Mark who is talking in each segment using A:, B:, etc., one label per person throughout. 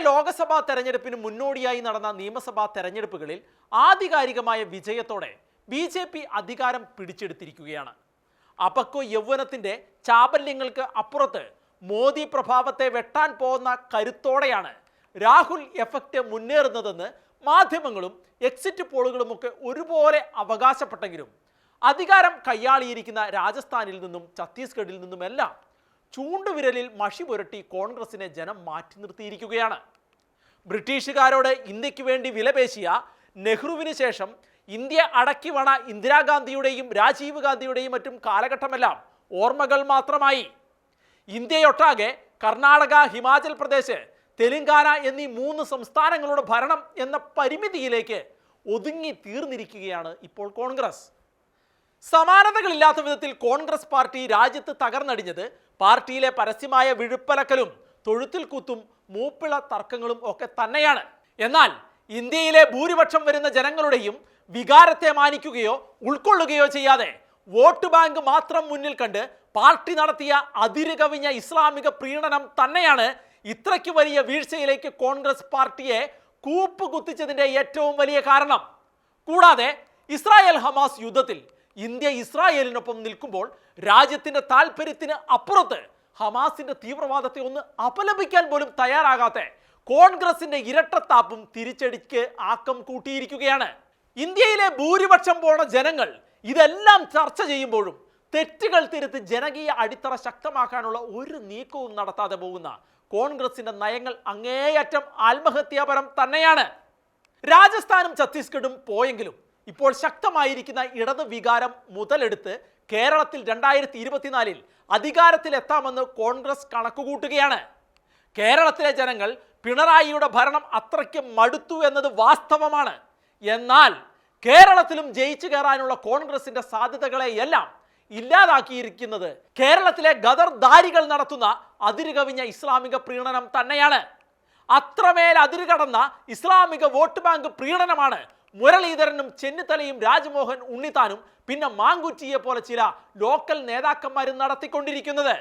A: ലോക്സഭാ തെരഞ്ഞെടുപ്പിന് മുന്നോടിയായി നടന്ന നിയമസഭാ തെരഞ്ഞെടുപ്പുകളിൽ ആധികാരികമായ വിജയത്തോടെ ബി.ജെ.പി. അധികാരം പിടിച്ചെടുത്തിരിക്കുകയാണ്. അപക്വ യൗവനത്തിൻ്റെ ചാബല്യങ്ങൾക്ക് അപ്പുറത്ത് മോദി പ്രഭാവത്തെ വെട്ടാൻ പോകുന്ന കരുത്തോടെയാണ് രാഹുൽ എഫക്റ്റ് മുന്നേറുന്നതെന്ന് മാധ്യമങ്ങളും എക്സിറ്റ് പോളുകളുമൊക്കെ ഒരുപോലെ അവകാശപ്പെട്ടെങ്കിലും അധികാരം കയ്യാളിയിരിക്കുന്ന രാജസ്ഥാനിൽ നിന്നും ഛത്തീസ്ഗഡിൽ നിന്നുമെല്ലാം ചൂണ്ടുവിരലിൽ മഷി പുരട്ടി കോൺഗ്രസിനെ ജനം മാറ്റി നിർത്തിയിരിക്കുകയാണ്. ബ്രിട്ടീഷുകാരോട് ഇന്ത്യക്ക് വേണ്ടി വിലപേശിയ നെഹ്റുവിന് ശേഷം ഇന്ത്യ അടക്കി വണ ഇന്ദിരാഗാന്ധിയുടെയും രാജീവ് ഗാന്ധിയുടെയും മറ്റും കാലഘട്ടമെല്ലാം ഓർമ്മകൾ മാത്രമായി. ഇന്ത്യയൊട്ടാകെ കർണാടക, ഹിമാചൽ പ്രദേശ്, തെലുങ്കാന എന്നീ 3 സംസ്ഥാനങ്ങളുടെ ഭരണം എന്ന പരിമിതിയിലേക്ക് ഒതുങ്ങി തീർന്നിരിക്കുകയാണ് ഇപ്പോൾ കോൺഗ്രസ്. സമാനതകളില്ലാത്ത വിധത്തിൽ കോൺഗ്രസ് പാർട്ടി രാജ്യത്ത് തകർന്നടിഞ്ഞത് പാർട്ടിയിലെ പരസ്യമായ വിഴുപ്പലക്കലും തൊഴുത്തിൽ കുത്തും മൂപ്പിള തർക്കങ്ങളും ഒക്കെ തന്നെയാണ്. എന്നാൽ ഇന്ത്യയിലെ ഭൂരിപക്ഷം വരുന്ന ജനങ്ങളുടെയും വികാരത്തെ മാനിക്കുകയോ ഉൾക്കൊള്ളുകയോ ചെയ്യാതെ വോട്ട് ബാങ്ക് മാത്രം മുന്നിൽ കണ്ട് പാർട്ടി നടത്തിയ അതിരുകവിഞ്ഞ ഇസ്ലാമിക പ്രീണനം തന്നെയാണ് ഇത്രയ്ക്ക് വലിയ വീഴ്ചയിലേക്ക് കോൺഗ്രസ് പാർട്ടിയെ കൂപ്പുകുത്തിച്ചതിൻ്റെ ഏറ്റവും വലിയ കാരണം. കൂടാതെ ഇസ്രായേൽ ഹമാസ് യുദ്ധത്തിൽ ഇന്ത്യ ഇസ്രായേലിനൊപ്പം നിൽക്കുമ്പോൾ രാജ്യത്തിൻ്റെ താല്പര്യത്തിന് അപ്പുറത്ത് ഹമാസിൻ്റെ തീവ്രവാദത്തെ ഒന്ന് അപലപിക്കാൻ പോലും തയ്യാറാകാത്ത കോൺഗ്രസിൻ്റെ ഇരട്ടത്താപ്പും തിരിച്ചടിക്ക് ആക്കം കൂട്ടിയിരിക്കുകയാണ്. ഇന്ത്യയിലെ ഭൂരിപക്ഷം പോണ ജനങ്ങൾ ഇതെല്ലാം ചർച്ച ചെയ്യുമ്പോഴും തെറ്റുകൾ തിരുത്തി ജനകീയ അടിത്തറ ശക്തമാക്കാനുള്ള ഒരു നീക്കവും നടത്താതെ പോകുന്ന കോൺഗ്രസിൻ്റെ നയങ്ങൾ അങ്ങേയറ്റം ആത്മഹത്യാപരം തന്നെയാണ്. രാജസ്ഥാനും ഛത്തീസ്ഗഡും പോയെങ്കിലും ഇപ്പോൾ ശക്തമായിരിക്കുന്ന ഇടത് വികാരം മുതലെടുത്ത് കേരളത്തിൽ 2024 അധികാരത്തിലെത്താമെന്ന് കോൺഗ്രസ് കണക്കുകൂട്ടുകയാണ്. കേരളത്തിലെ ജനങ്ങൾ പിണറായിയുടെ ഭരണം അത്രയ്ക്ക് മടുത്തു എന്നത് വാസ്തവമാണ്. എന്നാൽ കേരളത്തിലും ജയിച്ചു കയറാനുള്ള കോൺഗ്രസിന്റെ സാധ്യതകളെയെല്ലാം ഇല്ലാതാക്കിയിരിക്കുന്നത് കേരളത്തിലെ ഗദർദാരികൾ നടത്തുന്ന അതിരുകവിഞ്ഞ ഇസ്ലാമിക പ്രീണനം തന്നെയാണ്. അത്രമേൽ അതിരുകടന്ന ഇസ്ലാമിക വോട്ട് ബാങ്ക് പ്രീണനമാണ് മുരളീധരനും ചെന്നിത്തലയും രാജ്മോഹൻ ഉണ്ണിത്താനും പിന്നെ മാങ്കുറ്റിയെ പോലെ ചില ലോക്കൽ നേതാക്കന്മാരും നടത്തിക്കൊണ്ടിരിക്കുന്നത്.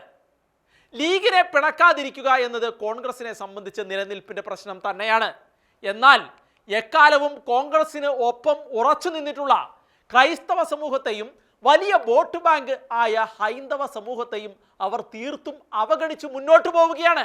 A: ലീഗിനെ പിണക്കാതിരിക്കുക എന്നത് കോൺഗ്രസിനെ സംബന്ധിച്ച് നിലനിൽപ്പിന്റെ പ്രശ്നം തന്നെയാണ്. എന്നാൽ എക്കാലവും കോൺഗ്രസിന് ഒപ്പം ഉറച്ചു നിന്നിട്ടുള്ള ക്രൈസ്തവ സമൂഹത്തെയും വലിയ വോട്ട് ബാങ്ക് ആയ ഹൈന്ദവ സമൂഹത്തെയും അവർ തീർത്തും അവഗണിച്ച് മുന്നോട്ട് പോവുകയാണ്.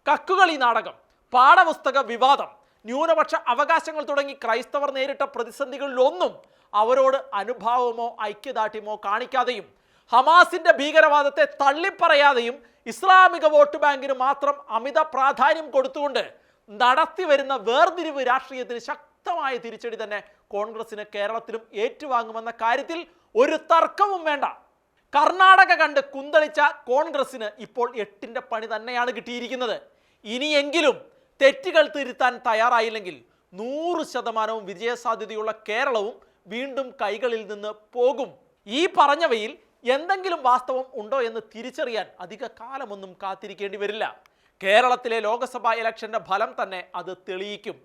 A: കക്കുകളി നാടകം, പാഠപുസ്തക വിവാദം, ന്യൂനപക്ഷ അവകാശങ്ങൾ തുടങ്ങി ക്രൈസ്തവർ നേരിട്ട പ്രതിസന്ധികളിലൊന്നും അവരോട് അനുഭാവമോ ഐക്യദാർഢ്യമോ കാണിക്കാതെയും ഹമാസിന്റെ ഭീകരവാദത്തെ തള്ളിപ്പറയാതെയും ഇസ്ലാമിക വോട്ട് ബാങ്കിന് മാത്രം അമിത പ്രാധാന്യം കൊടുത്തുകൊണ്ട് നടത്തിവരുന്ന വേർതിരിവ് രാഷ്ട്രീയത്തിന് ശക്തമായ തിരിച്ചടി തന്നെ കോൺഗ്രസിന് കേരളത്തിലും ഏറ്റുവാങ്ങുമെന്ന കാര്യത്തിൽ ഒരു തർക്കവും വേണ്ട. കർണാടക കണ്ട് കുന്തളിച്ച കോൺഗ്രസിന് ഇപ്പോൾ 8ന്റെ പണി തന്നെയാണ് കിട്ടിയിരിക്കുന്നത്. ഇനിയെങ്കിലും തെറ്റുകൾ തിരുത്താൻ തയ്യാറായില്ലെങ്കിൽ 100% വിജയസാധ്യതയുള്ള കേരളവും വീണ്ടും കൈകളിൽ നിന്ന് പോകും. ഈ പറഞ്ഞവയിൽ എന്തെങ്കിലും വാസ്തവം ഉണ്ടോ എന്ന് തിരിച്ചറിയാൻ അധിക കാലമൊന്നും കാത്തിരിക്കേണ്ടി വരില്ല. കേരളത്തിലെ ലോക്സഭാ ഇലക്ഷന്റെ ഫലം തന്നെ അത് തെളിയിക്കും.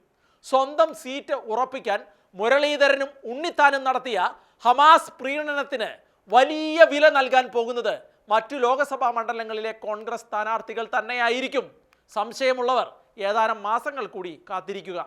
A: സ്വന്തം സീറ്റ് ഉറപ്പിക്കാൻ മുരളീധരനും ഉണ്ണിത്താനും നടത്തിയ ഹമാസ് പ്രീണനത്തിന് വലിയ വില നൽകാൻ പോകുന്നത് മറ്റു ലോക്സഭാ മണ്ഡലങ്ങളിലെ കോൺഗ്രസ് സ്ഥാനാർത്ഥികൾ തന്നെയായിരിക്കും. സംശയമുള്ളവർ ഏതാനും മാസങ്ങൾ കൂടി കാത്തിരിക്കുക.